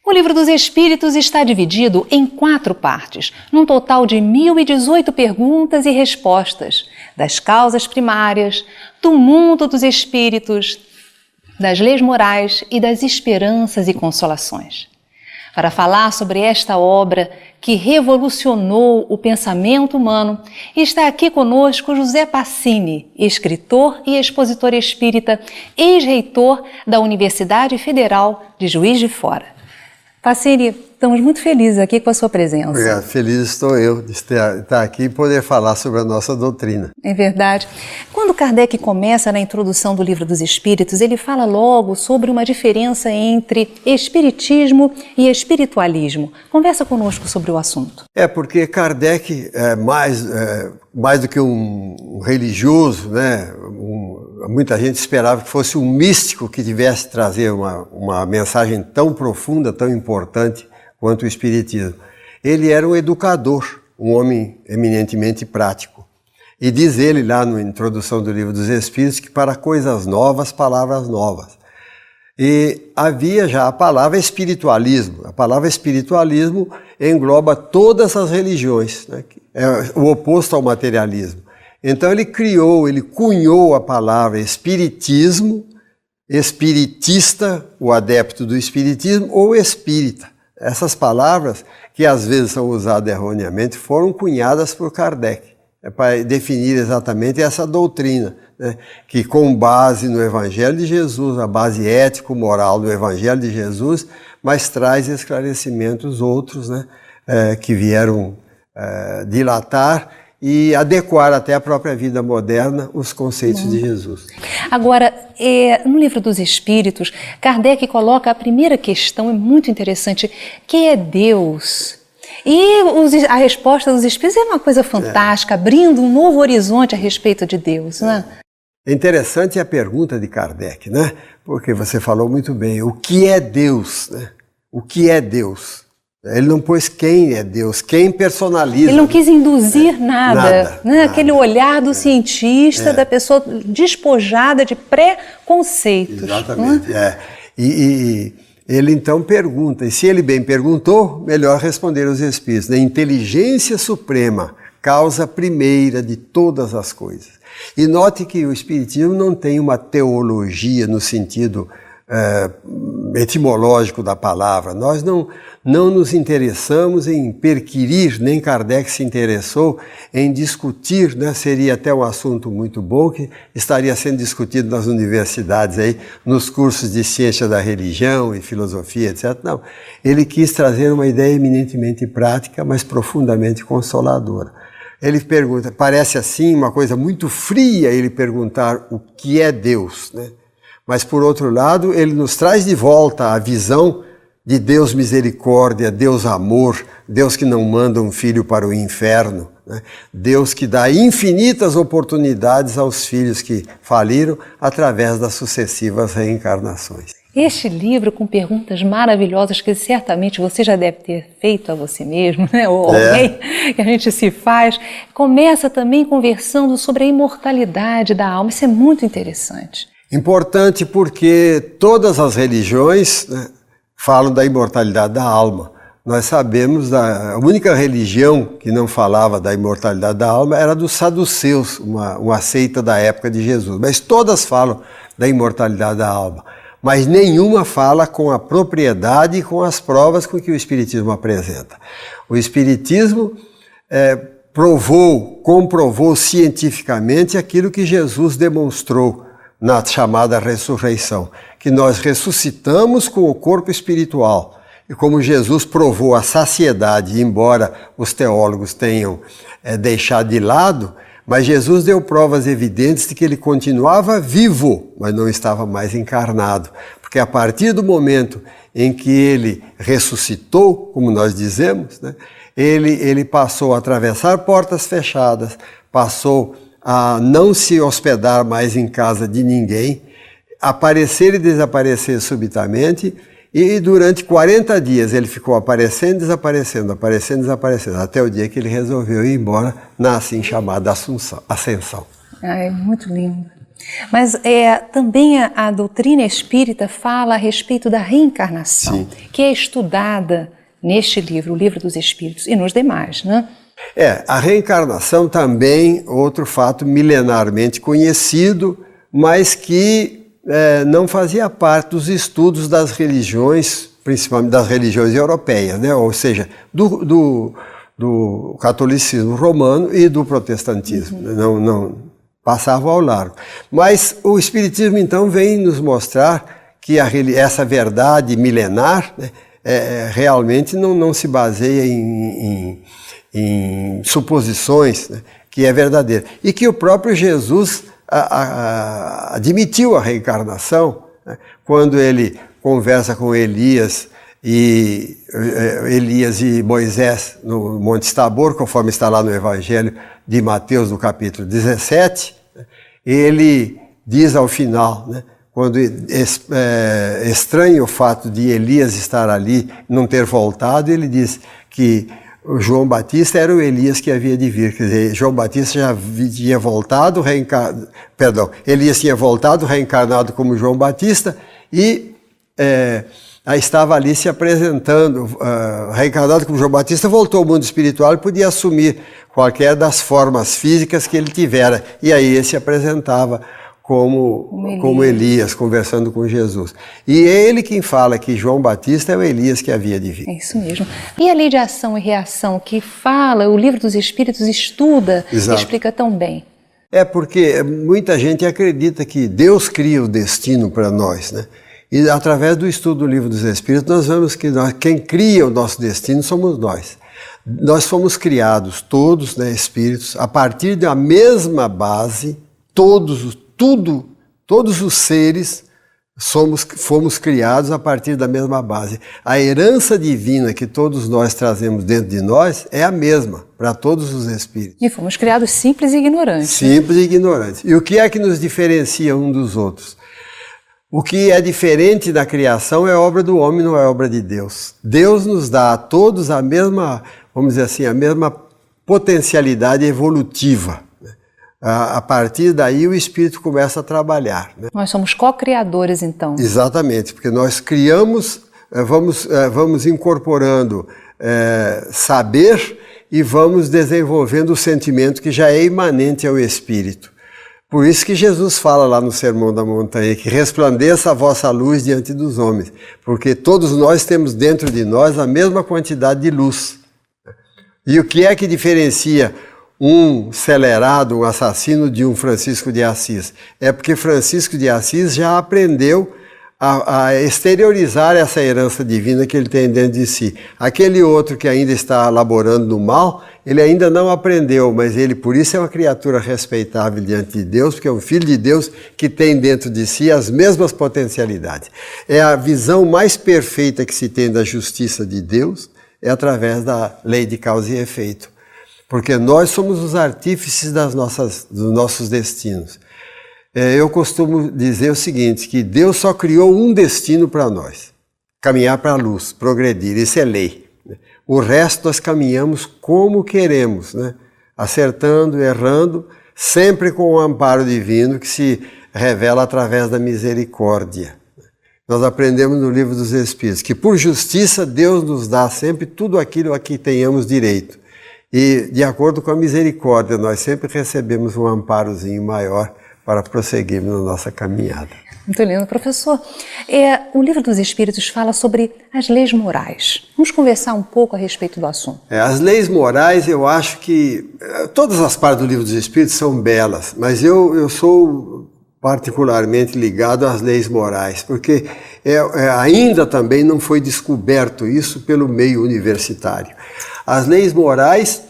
O Livro dos Espíritos está dividido em 4 partes, num total de 1018 perguntas e respostas, das causas primárias, do mundo dos espíritos, das leis morais e das esperanças e consolações. Para falar sobre esta obra que revolucionou o pensamento humano, está aqui conosco José Passini, escritor e expositor espírita, ex-reitor da Universidade Federal de Juiz de Fora. Passini, estamos muito felizes aqui com a sua presença. Obrigado. Feliz estou eu de estar aqui e poder falar sobre a nossa doutrina. É verdade. Quando Kardec começa na introdução do Livro dos Espíritos, ele fala logo sobre uma diferença entre espiritismo e espiritualismo. Conversa conosco sobre o assunto. Porque Kardec é mais do que um religioso, né? Muita gente esperava que fosse um místico que tivesse trazer uma mensagem tão profunda, tão importante quanto o espiritismo. Ele era um educador, um homem eminentemente prático. E diz ele lá na introdução do Livro dos Espíritos que para coisas novas, palavras novas. E havia já a palavra espiritualismo. A palavra espiritualismo engloba todas as religiões, né? É o oposto ao materialismo. Então ele cunhou a palavra espiritismo, espiritista, o adepto do espiritismo, ou espírita. Essas palavras, que às vezes são usadas erroneamente, foram cunhadas por Kardec, para definir exatamente essa doutrina, né? Que com base no Evangelho de Jesus, a base ético-moral do Evangelho de Jesus, mas traz esclarecimentos outros, né? Que vieram dilatar e adequar até a própria vida moderna os conceitos de Jesus. Agora, no Livro dos Espíritos, Kardec coloca a primeira questão, é muito interessante, que é Deus. E a resposta dos Espíritos é uma coisa fantástica, abrindo um novo horizonte a respeito de Deus, né? É interessante a pergunta de Kardec, né? Porque você falou muito bem, o que é Deus, né? O que é Deus? Ele não pôs quem é Deus, quem personaliza. Ele não quis induzir nada, né? Nada. Aquele olhar do cientista, da pessoa despojada de preconceitos. Exatamente, E ele então pergunta, e se ele bem perguntou, melhor responder os Espíritos. A inteligência suprema, causa primeira de todas as coisas. E note que o Espiritismo não tem uma teologia no sentido etimológico da palavra. Nós não nos interessamos em perquirir, nem Kardec se interessou em discutir, né? Seria até um assunto muito bom que estaria sendo discutido nas universidades, aí, nos cursos de ciência da religião e filosofia, etc. Não, ele quis trazer uma ideia eminentemente prática, mas profundamente consoladora. Ele pergunta, parece assim uma coisa muito fria ele perguntar o que é Deus, né? Mas, por outro lado, ele nos traz de volta a visão de Deus misericórdia, Deus amor, Deus que não manda um filho para o inferno, né? Deus que dá infinitas oportunidades aos filhos que faliram através das sucessivas reencarnações. Este livro com perguntas maravilhosas que certamente você já deve ter feito a você mesmo, né? Ou alguém que a gente se faz, começa também conversando sobre a imortalidade da alma. Isso é muito interessante. Importante porque todas as religiões, né, falam da imortalidade da alma. Nós sabemos, a única religião que não falava da imortalidade da alma era dos saduceus, uma seita da época de Jesus. Mas todas falam da imortalidade da alma. Mas nenhuma fala com a propriedade e com as provas com que o Espiritismo apresenta. O Espiritismo comprovou cientificamente aquilo que Jesus demonstrou na chamada ressurreição, que nós ressuscitamos com o corpo espiritual. E como Jesus provou a saciedade, embora os teólogos tenham deixado de lado, mas Jesus deu provas evidentes de que ele continuava vivo, mas não estava mais encarnado. Porque a partir do momento em que ele ressuscitou, como nós dizemos, né, ele passou a atravessar portas fechadas, passou a não se hospedar mais em casa de ninguém, aparecer e desaparecer subitamente, E durante 40 dias ele ficou aparecendo, desaparecendo, aparecendo, desaparecendo, até o dia que ele resolveu ir embora na assim chamada ascensão. É muito lindo. Mas também a doutrina espírita fala a respeito da reencarnação, sim, que é estudada neste livro, o Livro dos Espíritos, e nos demais, né? A reencarnação também, outro fato milenarmente conhecido, mas que não fazia parte dos estudos das religiões, principalmente das religiões europeias, né? Ou seja, do catolicismo romano e do protestantismo. Não passavam ao largo. Mas o Espiritismo, então, vem nos mostrar que essa verdade milenar, né, realmente não se baseia em suposições, né, que é verdadeira. E que o próprio Jesus admitiu a reencarnação, né, quando ele conversa com Elias e Moisés no Monte Tabor, conforme está lá no Evangelho de Mateus, no capítulo 17, ele diz ao final, né, quando estranha o fato de Elias estar ali, não ter voltado, ele diz que o João Batista era o Elias que havia de vir. Quer dizer, João Batista já tinha voltado, Elias tinha voltado, reencarnado como João Batista, e estava ali se apresentando, reencarnado como João Batista, voltou ao mundo espiritual e podia assumir qualquer das formas físicas que ele tivera. E aí ele se apresentava como Elias, conversando com Jesus. E é ele quem fala que João Batista é o Elias que havia de vir. É isso mesmo. E a lei de ação e reação que fala, o Livro dos Espíritos estuda, explica tão bem. Porque muita gente acredita que Deus cria o destino para nós, né? E através do estudo do Livro dos Espíritos, nós vemos que quem cria o nosso destino somos nós. Nós fomos criados, todos, né, espíritos, a partir da mesma base, todos os seres fomos criados a partir da mesma base. A herança divina que todos nós trazemos dentro de nós é a mesma para todos os espíritos. E fomos criados simples e ignorantes. Simples e ignorantes. E o que é que nos diferencia um dos outros? O que é diferente da criação é obra do homem, não é obra de Deus. Deus nos dá a todos a mesma, vamos dizer assim, a mesma potencialidade evolutiva. A partir daí o espírito começa a trabalhar, né? Nós somos co-criadores, então. Exatamente, porque nós criamos, vamos incorporando saber e vamos desenvolvendo o sentimento que já é imanente ao espírito. Por isso que Jesus fala lá no Sermão da Montanha, que resplandeça a vossa luz diante dos homens, porque todos nós temos dentro de nós a mesma quantidade de luz. E o que é que diferencia um celerado, um assassino de um Francisco de Assis? É porque Francisco de Assis já aprendeu a exteriorizar essa herança divina que ele tem dentro de si. Aquele outro que ainda está laborando no mal, ele ainda não aprendeu, mas ele por isso é uma criatura respeitável diante de Deus, porque é um filho de Deus que tem dentro de si as mesmas potencialidades. É a visão mais perfeita que se tem da justiça de Deus, é através da lei de causa e efeito. Porque nós somos os artífices dos nossos destinos. Eu costumo dizer o seguinte, que Deus só criou um destino para nós, caminhar para a luz, progredir, isso é lei. O resto nós caminhamos como queremos, né? Acertando, errando, sempre com o amparo divino que se revela através da misericórdia. Nós aprendemos no Livro dos Espíritos que por justiça Deus nos dá sempre tudo aquilo a que tenhamos direito. E de acordo com a misericórdia nós sempre recebemos um amparozinho maior para prosseguirmos na nossa caminhada. Muito lindo, professor. O Livro dos Espíritos fala sobre as leis morais. Vamos conversar um pouco a respeito do assunto. As leis morais, eu acho que todas as partes do Livro dos Espíritos são belas, mas eu sou particularmente ligado às leis morais, porque ainda também não foi descoberto isso pelo meio universitário. As leis morais,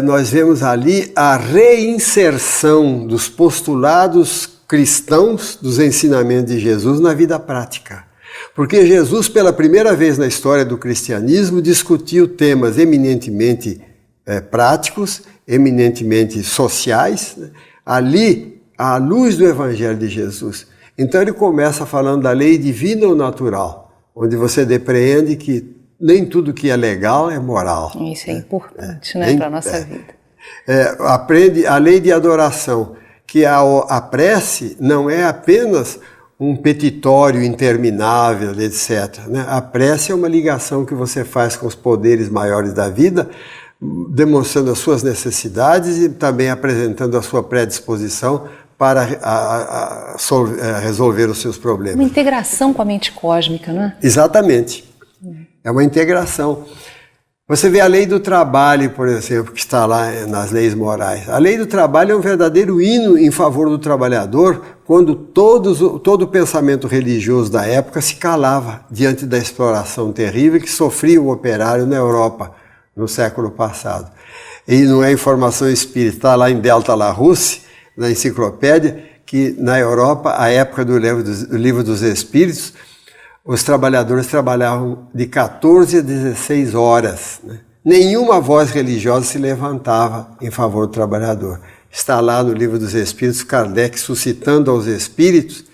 nós vemos ali a reinserção dos postulados cristãos dos ensinamentos de Jesus na vida prática. Porque Jesus, pela primeira vez na história do cristianismo, discutiu temas eminentemente práticos, eminentemente sociais, né? Ali, à luz do Evangelho de Jesus. Então ele começa falando da lei divina ou natural. onde você depreende que nem tudo que é legal é moral. Isso é importante, né, para a nossa vida. Aprende a lei de adoração, que a prece não é apenas um petitório interminável, etc. Né? A prece é uma ligação que você faz com os poderes maiores da vida, demonstrando as suas necessidades e também apresentando a sua predisposição para resolver os seus problemas. Uma integração com a mente cósmica, não é? Exatamente. É uma integração. Você vê a lei do trabalho, por exemplo, que está lá nas leis morais. A lei do trabalho é um verdadeiro hino em favor do trabalhador, quando todo o pensamento religioso da época se calava diante da exploração terrível que sofria o operário na Europa no século passado. E não é informação espírita, está lá em Delta Larousse, na enciclopédia, que na Europa, à época do Livro dos Espíritos, os trabalhadores trabalhavam de 14 a 16 horas. Né? Nenhuma voz religiosa se levantava em favor do trabalhador. Está lá no Livro dos Espíritos, Kardec suscitando aos espíritos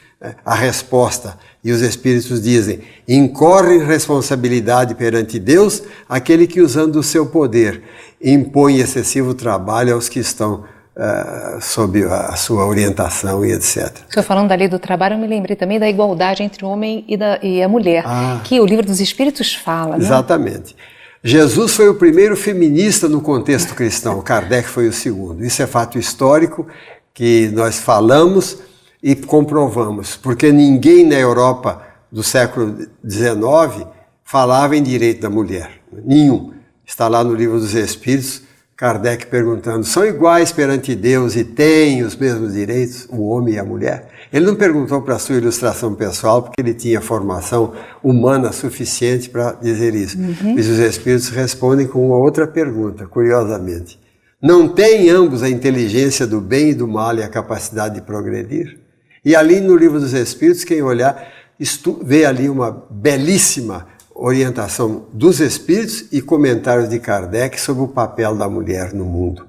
a resposta. E os espíritos dizem: incorre responsabilidade perante Deus aquele que, usando o seu poder, impõe excessivo trabalho aos que estão sob a sua orientação e etc. O senhor falando da lei do trabalho, eu me lembrei também da igualdade entre o homem e a mulher, que o Livro dos Espíritos fala. Exatamente. Né? Jesus foi o primeiro feminista no contexto cristão, Kardec foi o segundo. Isso é fato histórico que nós falamos e comprovamos, porque ninguém na Europa do século XIX falava em direito da mulher. Nenhum. Está lá no Livro dos Espíritos, Kardec perguntando: são iguais perante Deus e têm os mesmos direitos, o homem e a mulher? Ele não perguntou para a sua ilustração pessoal, porque ele tinha formação humana suficiente para dizer isso. Mas os Espíritos respondem com uma outra pergunta, curiosamente: não têm ambos a inteligência do bem e do mal e a capacidade de progredir? E ali no Livro dos Espíritos, quem olhar, vê ali uma belíssima orientação dos Espíritos e comentários de Kardec sobre o papel da mulher no mundo.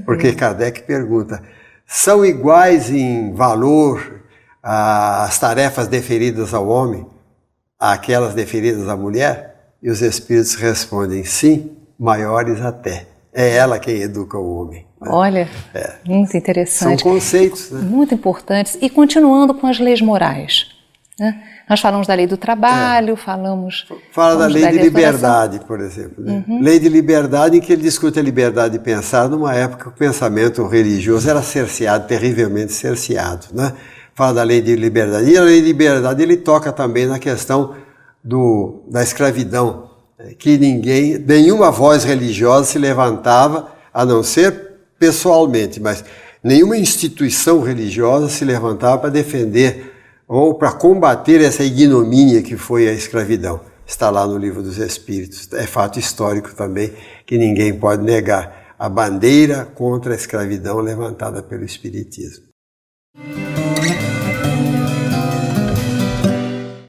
Porque Kardec pergunta: são iguais em valor as tarefas deferidas ao homem àquelas deferidas à mulher? E os Espíritos respondem: sim, maiores até. É ela quem educa o homem. Olha, muito interessante. São conceitos, né? Muito importantes. E continuando com as leis morais, né? Nós falamos da lei do trabalho, Fala da lei de liberdade, por exemplo. Né? Lei de liberdade, em que ele discute a liberdade de pensar numa época que o pensamento religioso era cerceado, terrivelmente cerceado. Né? Fala da lei de liberdade. E a lei de liberdade ele toca também na questão da escravidão, que nenhuma voz religiosa se levantava, a não ser pessoalmente, mas nenhuma instituição religiosa se levantava para defender ou para combater essa ignomínia que foi a escravidão. Está lá no Livro dos Espíritos. É fato histórico também, que ninguém pode negar. A bandeira contra a escravidão levantada pelo Espiritismo.